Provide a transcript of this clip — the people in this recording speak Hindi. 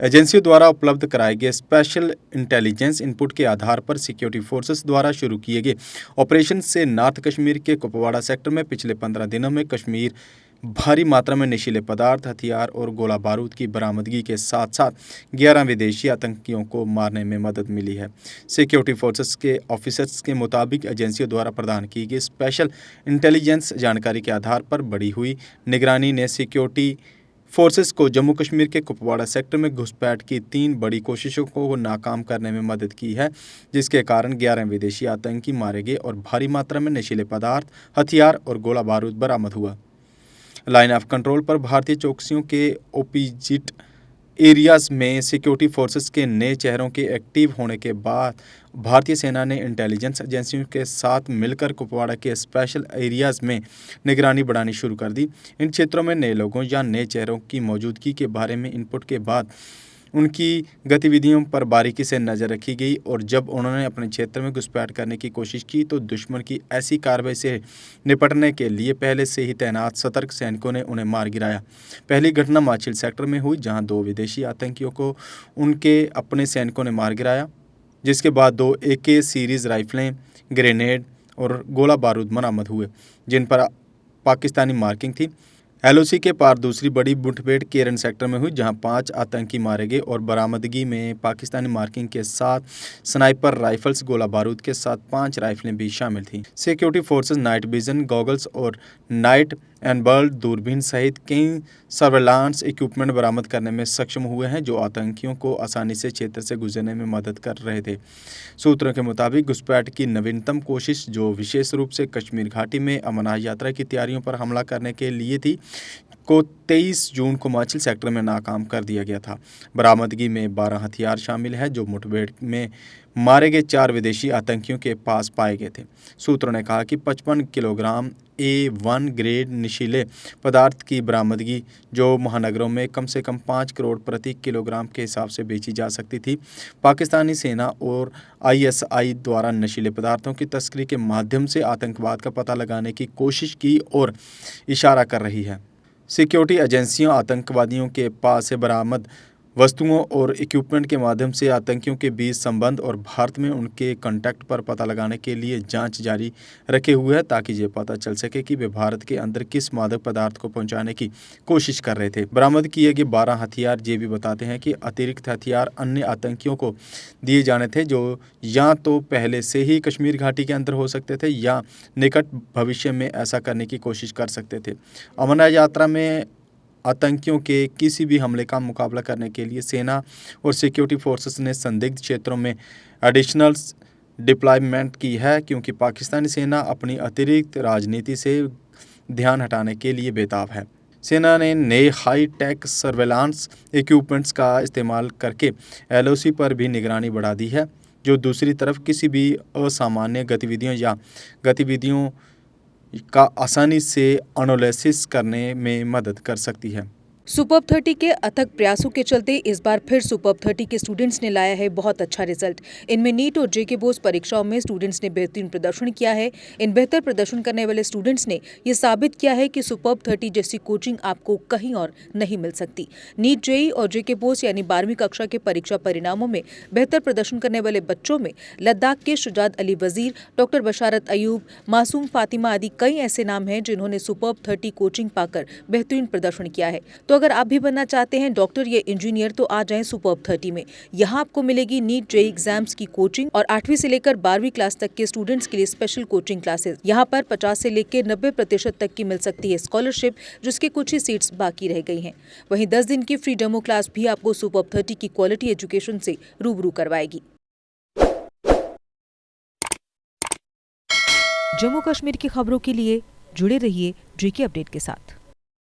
एजेंसियों द्वारा उपलब्ध कराए गए स्पेशल इंटेलिजेंस इनपुट के आधार पर सिक्योरिटी फोर्सेस द्वारा शुरू किए गए ऑपरेशन से नॉर्थ कश्मीर के कुपवाड़ा सेक्टर में पिछले 15 दिनों में कश्मीर भारी मात्रा में नशीले पदार्थ, हथियार और गोला बारूद की बरामदगी के साथ साथ 11 विदेशी आतंकियों को मारने में मदद मिली है। सिक्योरिटी फोर्सेस के ऑफिसर्स के मुताबिक एजेंसियों द्वारा प्रदान की गई स्पेशल इंटेलिजेंस जानकारी के आधार पर बढ़ी हुई निगरानी ने सिक्योरिटी फोर्सेस को जम्मू कश्मीर के कुपवाड़ा सेक्टर में घुसपैठ की 3 बड़ी कोशिशों को नाकाम करने में मदद की है, जिसके कारण 11 विदेशी आतंकी मारे गए और भारी मात्रा में नशीले पदार्थ, हथियार और गोला बारूद बरामद हुआ। लाइन ऑफ कंट्रोल पर भारतीय चौकसियों के ओपोजिट एरियाज में सिक्योरिटी फोर्सेस के नए चेहरों के एक्टिव होने के बाद भारतीय सेना ने इंटेलिजेंस एजेंसियों के साथ मिलकर कुपवाड़ा के स्पेशल एरियाज में निगरानी बढ़ानी शुरू कर दी। इन क्षेत्रों में नए लोगों या नए चेहरों की मौजूदगी के बारे में इनपुट के बाद उनकी गतिविधियों पर बारीकी से नज़र रखी गई और जब उन्होंने अपने क्षेत्र में घुसपैठ करने की कोशिश की तो दुश्मन की ऐसी कार्रवाई से निपटने के लिए पहले से ही तैनात सतर्क सैनिकों ने उन्हें मार गिराया। पहली घटना माचिल सेक्टर में हुई, जहां 2 विदेशी आतंकियों को उनके अपने सैनिकों ने मार गिराया, जिसके बाद 2 AK सीरीज़ राइफलें, ग्रेनेड और गोला बारूद बरामद हुए, जिन पर पाकिस्तानी मार्किंग थी। LOC के पार दूसरी बड़ी मुठभेड़ केरन सेक्टर में हुई, जहां 5 आतंकी मारे गए और बरामदगी में पाकिस्तानी मार्किंग के साथ स्नाइपर राइफल्स, गोला बारूद के साथ 5 राइफलें भी शामिल थीं। Security forces night vision goggles और नाइट एंड बर्ड दूरबीन सहित कई सर्वेलांस इक्विपमेंट बरामद करने में सक्षम हुए हैं, जो आतंकियों को आसानी से क्षेत्र से गुजरने में मदद कर रहे थे। सूत्रों के मुताबिक घुसपैठ की नवीनतम कोशिश, जो विशेष रूप से कश्मीर घाटी में अमरनाथ यात्रा की तैयारियों पर हमला करने के लिए थी, को 23 जून को माचिल सेक्टर में नाकाम कर दिया गया था। बरामदगी में 12 हथियार शामिल है, जो मुठभेड़ में मारे गए 4 विदेशी आतंकियों के पास पाए गए थे। सूत्रों ने कहा कि 55 किलोग्राम A1 ग्रेड नशीले पदार्थ की बरामदगी, जो महानगरों में कम से कम 5 करोड़ प्रति किलोग्राम के हिसाब से बेची जा सकती थी, पाकिस्तानी सेना और ISI द्वारा नशीले पदार्थों की तस्करी के माध्यम से आतंकवाद का पता लगाने की कोशिश की और इशारा कर रही है। सिक्योरिटी एजेंसियां आतंकवादियों के पास से बरामद वस्तुओं और इक्विपमेंट के माध्यम से आतंकियों के बीच संबंध और भारत में उनके कॉन्टैक्ट पर पता लगाने के लिए जांच जारी रखे हुए हैं, ताकि ये पता चल सके कि वे भारत के अंदर किस मादक पदार्थ को पहुंचाने की कोशिश कर रहे थे। बरामद किए गए 12 हथियार ये भी बताते हैं कि अतिरिक्त हथियार अन्य आतंकियों को दिए जाने थे, जो या तो पहले से ही कश्मीर घाटी के अंदर हो सकते थे या निकट भविष्य में ऐसा करने की कोशिश कर सकते थे। अमरनाथ यात्रा में आतंकियों के किसी भी हमले का मुकाबला करने के लिए सेना और सिक्योरिटी फोर्सेस ने संदिग्ध क्षेत्रों में एडिशनल डिप्लॉयमेंट की है, क्योंकि पाकिस्तानी सेना अपनी अतिरिक्त राजनीति से ध्यान हटाने के लिए बेताब है। सेना ने नए हाई टेक सर्वेलांस इक्विपमेंट्स का इस्तेमाल करके LOC पर भी निगरानी बढ़ा दी है, जो दूसरी तरफ किसी भी असामान्य गतिविधियों का आसानी से एनालिसिस करने में मदद कर सकती है। सुपर्ब 30 के अथक प्रयासों के चलते इस बार फिर सुपर्ब 30 के स्टूडेंट्स ने लाया है बहुत अच्छा रिजल्ट। इनमें नीट और JK बोस परीक्षाओं में स्टूडेंट्स ने बेहतरीन प्रदर्शन किया है। इन बेहतर प्रदर्शन करने वाले स्टूडेंट्स ने ये साबित किया है कि सुपर्ब 30 जैसी कोचिंग आपको कहीं और नहीं मिल सकती। नीट, JEE और JK बोस यानी 12वीं कक्षा के परीक्षा परिणामों में बेहतर प्रदर्शन करने वाले बच्चों में लद्दाख के शुजात अली वजीर, डॉक्टर बशारत अयूब, मासूम फातिमा आदि कई ऐसे नाम हैं जिन्होंने सुपर्ब 30 कोचिंग पाकर बेहतरीन प्रदर्शन किया है। तो अगर आप भी बनना चाहते हैं डॉक्टर या इंजीनियर, तो आ जाएं सुपर्ब 30 में। यहाँ आपको मिलेगी नीट, JEE एग्जाम्स की कोचिंग और 8वीं से लेकर 12वीं क्लास तक के स्टूडेंट्स के लिए स्पेशल कोचिंग क्लासेस। यहाँ पर 50 से लेकर 90% तक की मिल सकती है स्कॉलरशिप, जिसके कुछ ही सीट्स बाकी रह गई हैं। वहीं 10 दिन की फ्री डेमो क्लास भी आपको सुपर्ब 30 की क्वालिटी एजुकेशन से रूबरू करवाएगी। जम्मू कश्मीर की खबरों के लिए जुड़े रहिए JK अपडेट के साथ।